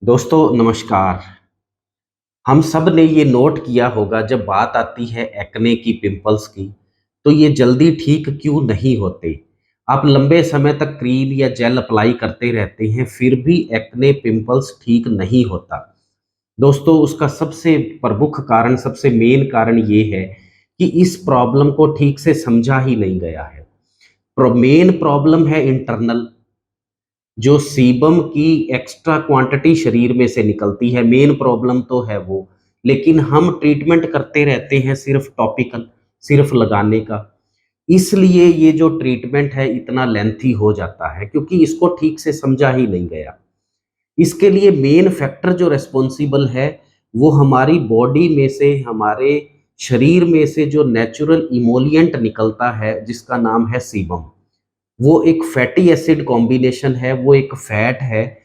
दोस्तों नमस्कार। हम सब ने ये नोट किया होगा जब बात आती है एक्ने की, पिंपल्स की, तो ये जल्दी ठीक क्यों नहीं होते। आप लंबे समय तक क्रीम या जेल अप्लाई करते रहते हैं फिर भी एक्ने, पिंपल्स ठीक नहीं होता। दोस्तों उसका सबसे प्रमुख कारण, सबसे मेन कारण ये है कि इस प्रॉब्लम को ठीक से समझा ही नहीं गया है। मेन प्रॉब्लम है इंटरनल, जो सीबम की एक्स्ट्रा क्वांटिटी शरीर में से निकलती है, मेन प्रॉब्लम तो है वो। लेकिन हम ट्रीटमेंट करते रहते हैं सिर्फ टॉपिकल, सिर्फ लगाने का। इसलिए ये जो ट्रीटमेंट है इतना लेंथी हो जाता है क्योंकि इसको ठीक से समझा ही नहीं गया। इसके लिए मेन फैक्टर जो रिस्पॉन्सिबल है वो हमारी बॉडी में से, हमारे शरीर में से जो नेचुरल इमोलिएंट निकलता है जिसका नाम है सीबम। वो एक फैटी एसिड कॉम्बिनेशन है, वो एक फैट है।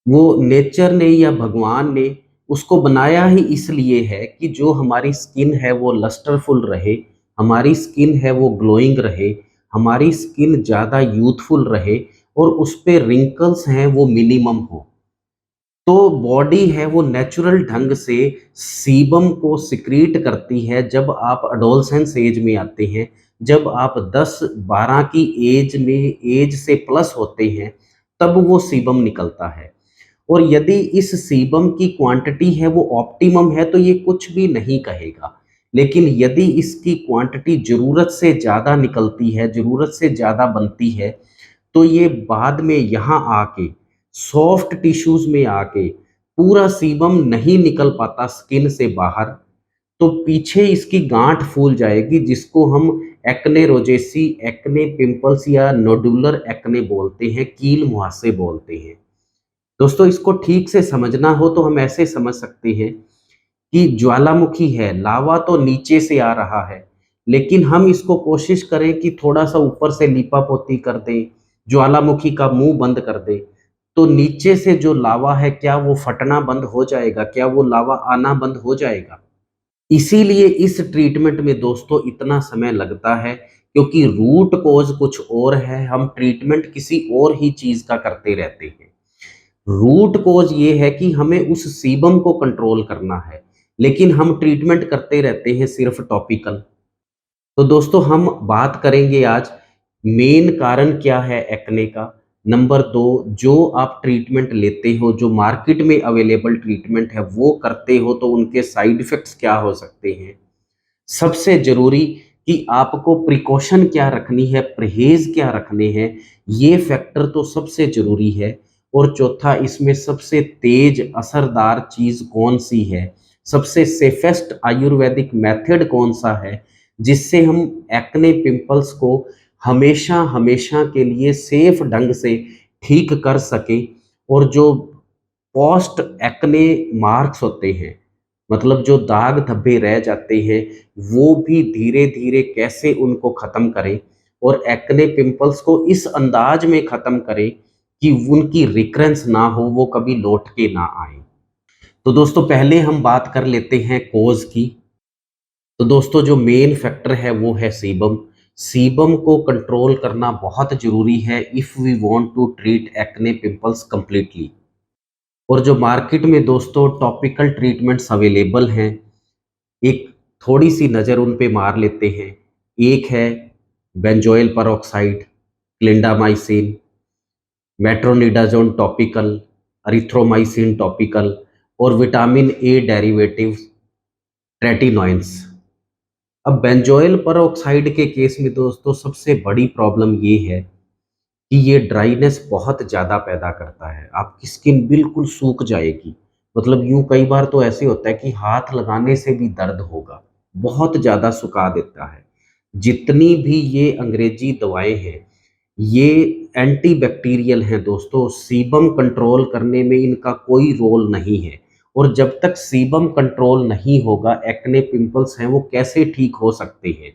वो नेचर ने या भगवान ने उसको बनाया ही इसलिए है कि जो हमारी स्किन है वो लस्टरफुल रहे, हमारी स्किन है वो ग्लोइंग रहे, हमारी स्किन ज़्यादा यूथफुल रहे और उस पे रिंकल्स हैं वो मिनिमम हो। तो बॉडी है वो नेचुरल ढंग से सीबम को सिक्रीट करती है जब आप एडोलसेंस एज में आते हैं, जब आप 10-12 की एज में, एज से प्लस होते हैं, तब वो सीबम निकलता है। और यदि इस सीबम की क्वांटिटी है वो ऑप्टिमम है तो ये कुछ भी नहीं कहेगा। लेकिन यदि इसकी क्वांटिटी ज़रूरत से ज़्यादा निकलती है, ज़रूरत से ज़्यादा बनती है, तो ये बाद में यहाँ आके सॉफ्ट टिश्यूज़ में आके पूरा सीबम नहीं निकल पाता स्किन से बाहर, तो पीछे इसकी गाँठ फूल जाएगी जिसको हम एक्ने रोजेसी, एक्ने पिंपल्स या नोडुलर एक्ने बोलते हैं, कील मुहासे बोलते हैं। दोस्तों इसको ठीक से समझना हो तो हम ऐसे समझ सकते हैं कि ज्वालामुखी है, लावा तो नीचे से आ रहा है, लेकिन हम इसको कोशिश करें कि थोड़ा-सा ऊपर से लीपापोती कर दें, ज्वालामुखी का मुँह बंद कर दें, तो नीचे से जो लावा है क्या वो फटना बंद हो जाएगा? क्या वो लावा आना बंद हो जाएगा? इसीलिए इस ट्रीटमेंट में दोस्तों इतना समय लगता है क्योंकि रूट कॉज़ कुछ और है, हम ट्रीटमेंट किसी और ही चीज़ का करते रहते हैं। रूट कॉज़ ये है कि हमें उस सीबम को कंट्रोल करना है, लेकिन हम ट्रीटमेंट करते रहते हैं सिर्फ टॉपिकल। तो दोस्तों हम बात करेंगे आज मेन कारण क्या है एक्ने का। नंबर 2, जो आप ट्रीटमेंट लेते हो, जो मार्केट में अवेलेबल ट्रीटमेंट है वो करते हो तो उनके साइड इफ़ेक्ट्स क्या हो सकते हैं। सबसे ज़रूरी कि आपको प्रिकॉशन क्या रखनी है, परहेज़ क्या रखने हैं, ये फैक्टर तो सबसे ज़रूरी है। और चौथा, इसमें सबसे तेज़ असरदार चीज़ कौन-सी है, सबसे सेफेस्ट आयुर्वेदिक मेथड कौन-सा है, जिससे हम एक्ने पिंपल्स को हमेशा के लिए सेफ ढंग से ठीक कर सकें। और जो पोस्ट एक्ने मार्क्स होते हैं, मतलब जो दाग धब्बे रह जाते हैं, वो भी धीरे-धीरे कैसे उनको ख़त्म करें और एक्ने पिंपल्स को इस अंदाज में ख़त्म करें कि उनकी रिकरेंस ना हो, वो कभी लौट के ना आएँ। तो दोस्तों पहले हम बात कर लेते हैं कॉज़ की। तो दोस्तों जो मेन फैक्टर है वो है सीबम। सीबम को कंट्रोल करना बहुत ज़रूरी है if we want to treat acne pimples completely. और जो मार्केट में दोस्तों टॉपिकल ट्रीटमेंट्स अवेलेबल हैं, एक थोड़ी-सी नज़र उन पे मार लेते हैं। एक है benzoyl peroxide, clindamycin, metronidazole topical, erythromycin topical और विटामिन ए डेरिवेटिव्स ट्रेटिनोइन्स। अब बेंजोइल पेरोक्साइड के केस में दोस्तों सबसे बड़ी प्रॉब्लम ये है कि ये ड्राइनेस बहुत ज़्यादा पैदा करता है। आपकी स्किन बिल्कुल सूख जाएगी। मतलब यूँ कई बार तो ऐसे होता है कि हाथ लगाने से भी दर्द होगा। बहुत ज़्यादा सुखा देता है। जितनी भी ये अंग्रेज़ी दवाएँ हैं, ये एंटी बैक्टीरियल हैं दोस्तों। सीबम कंट्रोल करने में इनका कोई रोल नहीं है। और जब तक सीबम कंट्रोल नहीं होगा, एक्ने पिंपल्स हैं वो कैसे ठीक हो सकते हैं।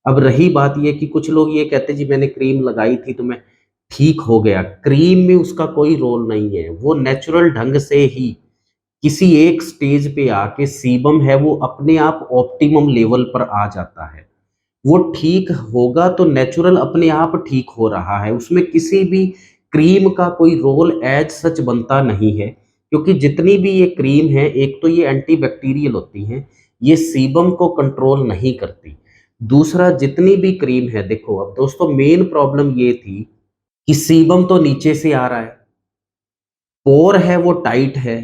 अब रही बात ये कि कुछ लोग ये कहते हैं जी मैंने क्रीम लगाई थी तो मैं ठीक हो गया। क्रीम में उसका कोई रोल नहीं है। वो नेचुरल ढंग से ही किसी एक स्टेज पे आके सीबम है वो अपने आप ऑप्टिमम लेवल पर आ जाता है। वो ठीक होगा तो नेचुरल अपने आप ठीक हो रहा है। उसमें किसी भी क्रीम का कोई रोल एज़ सच बनता नहीं है। क्योंकि जितनी भी ये क्रीम है, एक तो ये एंटीबैक्टीरियल होती हैं, ये सीबम को कंट्रोल नहीं करती। दूसरा, जितनी भी क्रीम है, देखो अब दोस्तों मेन प्रॉब्लम ये थी कि सीबम तो नीचे से आ रहा है, पोर है वो टाइट है,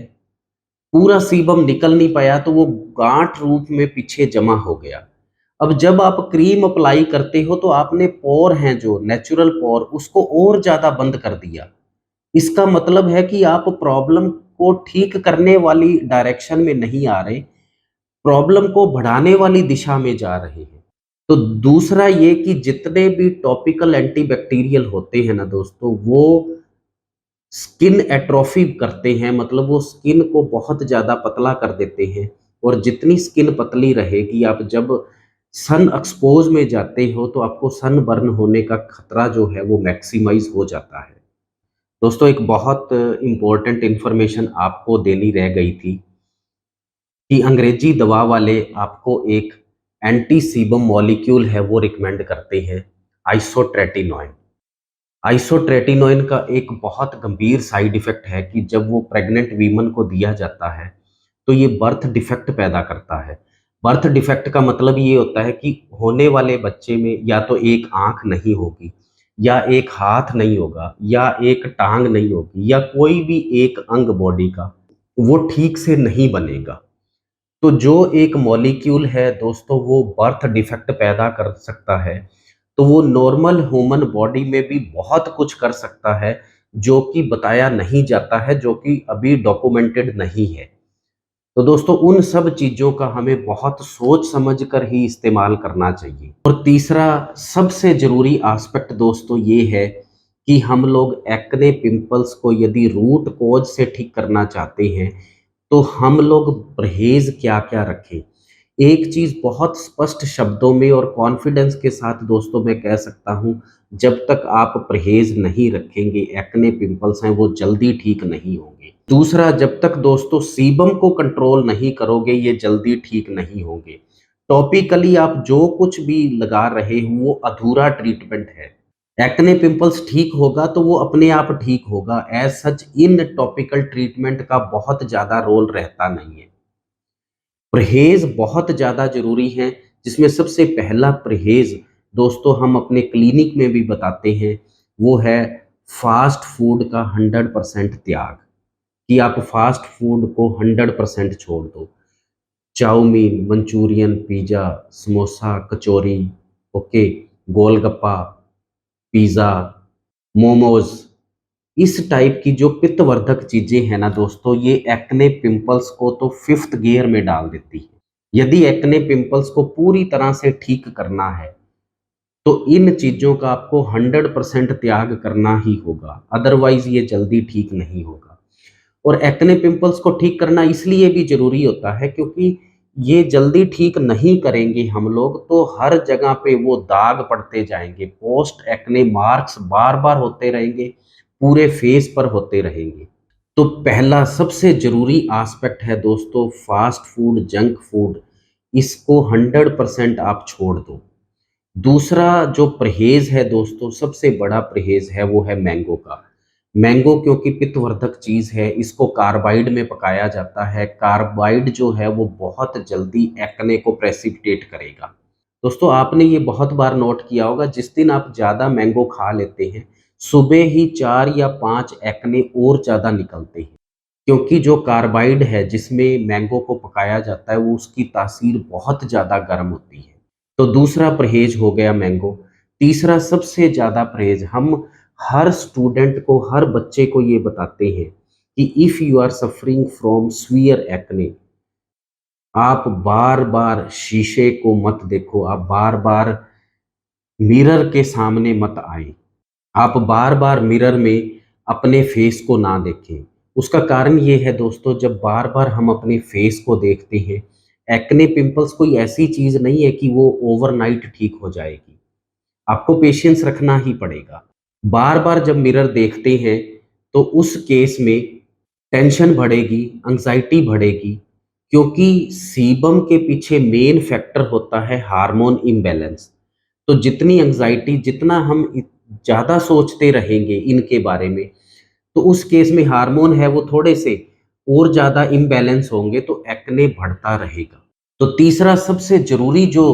पूरा सीबम निकल नहीं पाया तो वो गांठ रूप में पीछे जमा हो गया। अब जब आप क्रीम अप्लाई करते हो तो आपने पोर हैं जो नेचुरल पोर उसको और ज़्यादा बंद कर दिया। इसका मतलब है कि आप प्रॉब्लम को ठीक करने वाली डायरेक्शन में नहीं आ रहे, प्रॉब्लम को बढ़ाने वाली दिशा में जा रहे हैं। तो दूसरा ये कि जितने भी टॉपिकल एंटीबैक्टीरियल होते हैं ना दोस्तों, वो स्किन एट्रोफी करते हैं, मतलब वो स्किन को बहुत ज़्यादा पतला कर देते हैं। और जितनी स्किन पतली रहेगी, आप जब सन एक्सपोज में जाते हो तो आपको सन बर्न होने का खतरा जो है वो मैक्सिमाइज हो जाता है। दोस्तों एक बहुत इम्पोर्टेंट इंफॉर्मेशन आपको देनी रह गई थी कि अंग्रेजी दवा वाले आपको एक एंटी सीबम मॉलिक्यूल है वो रिकमेंड करते हैं, आइसोट्रेटिनोइन। आइसोट्रेटिनोइन का एक बहुत गंभीर साइड इफेक्ट है कि जब वो प्रेग्नेंट वीमन को दिया जाता है तो ये बर्थ डिफेक्ट पैदा करता है। बर्थ डिफेक्ट का मतलब ये होता है कि होने वाले बच्चे में या तो एक आंख नहीं होगी, या एक हाथ नहीं होगा, या एक टांग नहीं होगी, या कोई भी एक अंग बॉडी का वो ठीक से नहीं बनेगा। तो जो एक मॉलिक्यूल है दोस्तों वो बर्थ डिफेक्ट पैदा कर सकता है, तो वो नॉर्मल ह्यूमन बॉडी में भी बहुत कुछ कर सकता है जो कि बताया नहीं जाता है, जो कि अभी डॉक्यूमेंटेड नहीं है। तो दोस्तों उन सब चीज़ों का हमें बहुत सोच समझ कर ही इस्तेमाल करना चाहिए। और तीसरा सबसे ज़रूरी एस्पेक्ट दोस्तों ये है कि हम लोग एक्ने पिंपल्स को यदि रूट कॉज से ठीक करना चाहते हैं तो हम लोग परहेज़ क्या-क्या रखें? एक चीज़ बहुत स्पष्ट शब्दों में और कॉन्फिडेंस के साथ दोस्तों मैं कह सकता हूँ, जब तक आप परहेज़ नहीं रखेंगे, एक्ने पिंपल्स हैं वो जल्दी ठीक नहीं होंगे। दूसरा, जब तक दोस्तों सीबम को कंट्रोल नहीं करोगे, ये जल्दी ठीक नहीं होंगे। टॉपिकली आप जो कुछ भी लगा रहे हो वो अधूरा ट्रीटमेंट है। एक्ने पिंपल्स ठीक होगा तो वो अपने आप ठीक होगा, एज सच इन टॉपिकल ट्रीटमेंट का बहुत ज़्यादा रोल रहता नहीं है। परहेज़ बहुत ज़्यादा ज़रूरी है, जिसमें सबसे पहला परहेज़ दोस्तों हम अपने क्लिनिक में भी बताते हैं, वो है फ़ास्ट फूड का 100% त्याग, कि आप फ़ास्ट फूड को 100% छोड़ दो। चाउमीन, मंचूरियन, पिज़्ज़ा, समोसा, कचौरी, ओके, गोलगप्पा, पिज़्ज़ा, मोमोज़, इस टाइप की जो पित्तवर्धक चीज़ें हैं ना दोस्तों, ये एक्ने पिंपल्स को तो 5th गियर में डाल देती है। यदि एक्ने पिंपल्स को पूरी तरह से ठीक करना है, तो इन चीज़ों का आपको 100% त्याग करना ही होगा, अदरवाइज़ ये जल्दी ठीक नहीं होगा। और एक्ने पिंपल्स को ठीक करना इसलिए भी ज़रूरी होता है क्योंकि ये जल्दी ठीक नहीं करेंगे हम लोग तो हर जगह पे वो दाग पड़ते जाएँगे, पोस्ट एक्ने मार्क्स बार-बार होते रहेंगे, पूरे फेस पर होते रहेंगे। तो पहला सबसे ज़रूरी एस्पेक्ट है दोस्तों फ़ास्ट फूड, जंक फूड, इसको 100% आप छोड़ दो। दूसरा जो परहेज़ है दोस्तों, सबसे बड़ा परहेज़ है वो है मैंगो का। मैंगो क्योंकि पित्तवर्धक चीज़ है, इसको कार्बाइड में पकाया जाता है। कार्बाइड जो है वो बहुत जल्दी एक्ने को प्रेसिपिटेट करेगा। दोस्तों आपने ये बहुत बार नोट किया होगा, जिस दिन आप ज़्यादा मैंगो खा लेते हैं, सुबह ही 4 या 5 एक्ने और ज़्यादा निकलते हैं। क्योंकि जो कार्बाइड है जिसमें मैंगो को पकाया जाता है, वो उसकी तासीर बहुत ज़्यादा गर्म होती है। तो दूसरा परहेज़ हो गया मैंगो। तीसरा सबसे ज़्यादा परहेज़ हम हर स्टूडेंट को, हर बच्चे को ये बताते हैं कि if you are suffering from severe acne, आप बार-बार शीशे को मत देखो, आप बार-बार मिरर के सामने मत आएँ। आप बार-बार मिरर में अपने फेस को ना देखें। उसका कारण ये है दोस्तों, जब बार-बार हम अपने फेस को देखते हैं, एक्ने पिंपल्स कोई ऐसी चीज़ नहीं है कि वो ओवरनाइट ठीक हो जाएगी। आपको पेशेंस रखना ही पड़ेगा। बार-बार जब मिरर देखते हैं, तो उस केस में टेंशन बढ़ेगी, एंग्ज़ायटी बढ़ेगी, क्योंकि सीबम के पीछे मेन फैक्टर होता है हार्मोन इम्बैलेंस। तो जितनी एंग्ज़ायटी, जितना हम ज़्यादा सोचते रहेंगे इनके बारे में, तो उस केस में हार्मोन है वो थोड़े से और ज़्यादा इम्बैलेंस होंगे तो एक्ने बढ़ता रहेगा। तो तीसरा सबसे ज़रूरी जो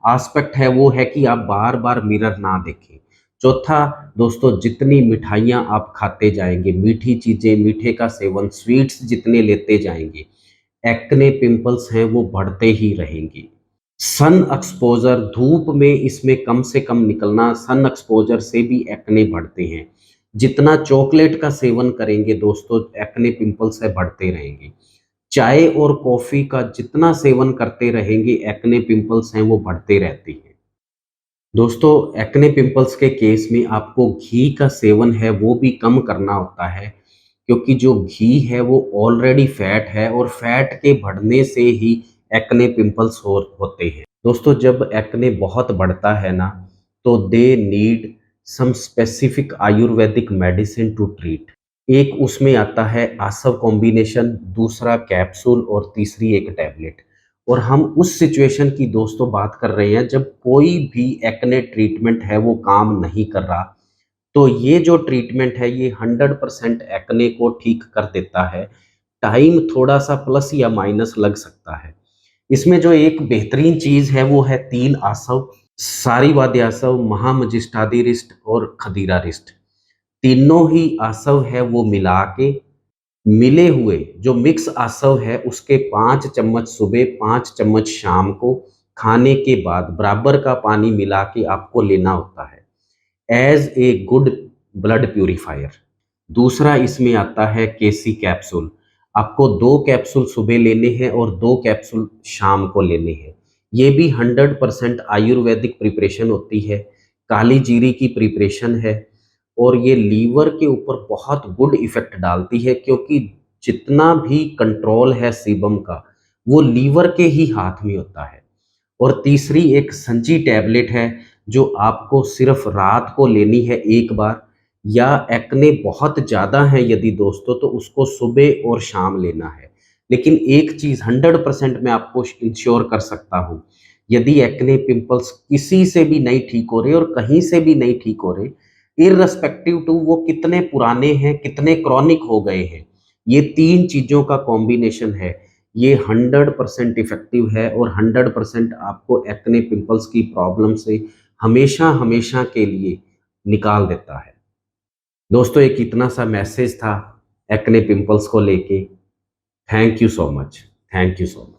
एस्पेक्ट है वो है कि आप बार-बार मिरर ना देखें। चौथा दोस्तों, जितनी मिठाइयाँ आप खाते जाएँगे, मीठी चीज़ें, मीठे का सेवन, स्वीट्स जितने लेते जाएँगे, एक्ने पिंपल्स हैं वो बढ़ते ही रहेंगे। सन एक्सपोज़र, धूप में इसमें कम से कम निकलना, सन एक्सपोज़र से भी एक्ने बढ़ते हैं। जितना चॉकलेट का सेवन करेंगे दोस्तों, एक्ने पिंपल्स है बढ़ते रहेंगे। चाय और कॉफ़ी का जितना सेवन करते रहेंगे, एक्ने पिंपल्स हैं वो बढ़ते रहते हैं। दोस्तों, एक्ने पिंपल्स के केस में आपको घी का सेवन है वो भी कम करना होता है, क्योंकि जो घी है वो ऑलरेडी फैट है और फैट के बढ़ने से ही एक्ने पिंपल्स होते हैं। दोस्तों, जब एक्ने बहुत बढ़ता है ना, तो they need some specific Ayurvedic medicine to treat. एक उसमें आता है आसव कॉम्बिनेशन, दूसरा कैप्सूल और तीसरी एक टैबलेट। और हम उस सिचुएशन की दोस्तों बात कर रहे हैं जब कोई भी एक्ने ट्रीटमेंट है वो काम नहीं कर रहा। तो ये जो ट्रीटमेंट है ये 100% एक्ने को ठीक कर देता है। टाइम थोड़ा-सा प्लस या माइनस लग सकता है। इसमें जो एक बेहतरीन चीज़ है वो है 3 आसव, सारीवाद्यासव, महामजिष्टादिरिष्ट और खदीरारिष्ट। तीनों ही आसव है वो मिला के, मिले हुए जो मिक्स आसव है उसके 5 चम्मच सुबह, 5 चम्मच शाम को खाने के बाद बराबर का पानी मिला के आपको लेना होता है, as a good blood purifier. दूसरा इसमें आता है केसी कैप्सूल। आपको 2 कैप्सूल सुबह लेने हैं और 2 कैप्सूल शाम को लेने हैं। ये भी 100% आयुर्वेदिक प्रिपरेशन होती है, काली जीरी की प्रिपरेशन है और ये लीवर के ऊपर बहुत गुड इफ़ेक्ट डालती है, क्योंकि जितना भी कंट्रोल है सीबम का, वो लीवर के ही हाथ में होता है। और तीसरी एक संजी टैबलेट है, जो आपको सिर्फ़ रात को लेनी है 1 बार, या एक्ने बहुत ज़्यादा है यदि दोस्तों तो उसको सुबह और शाम लेना है। लेकिन एक चीज़ 100% मैं आपको इंश्योर कर सकता हूँ, यदि एक्ने पिंपल्स किसी से भी नहीं ठीक हो रहे और कहीं से भी नहीं ठीक हो रहे, इर्रेस्पेक्टिव टू वो कितने पुराने हैं, कितने क्रॉनिक हो गए हैं, ये 3 चीज़ों का कॉम्बिनेशन है, ये 100% इफ़ेक्टिव है और 100% आपको एक्ने पिंपल्स की प्रॉब्लम से हमेशा-हमेशा के लिए निकाल देता है। दोस्तों, एक इतना सा मैसेज था एक्ने पिंपल्स को लेके। Thank you so much. Thank you so much.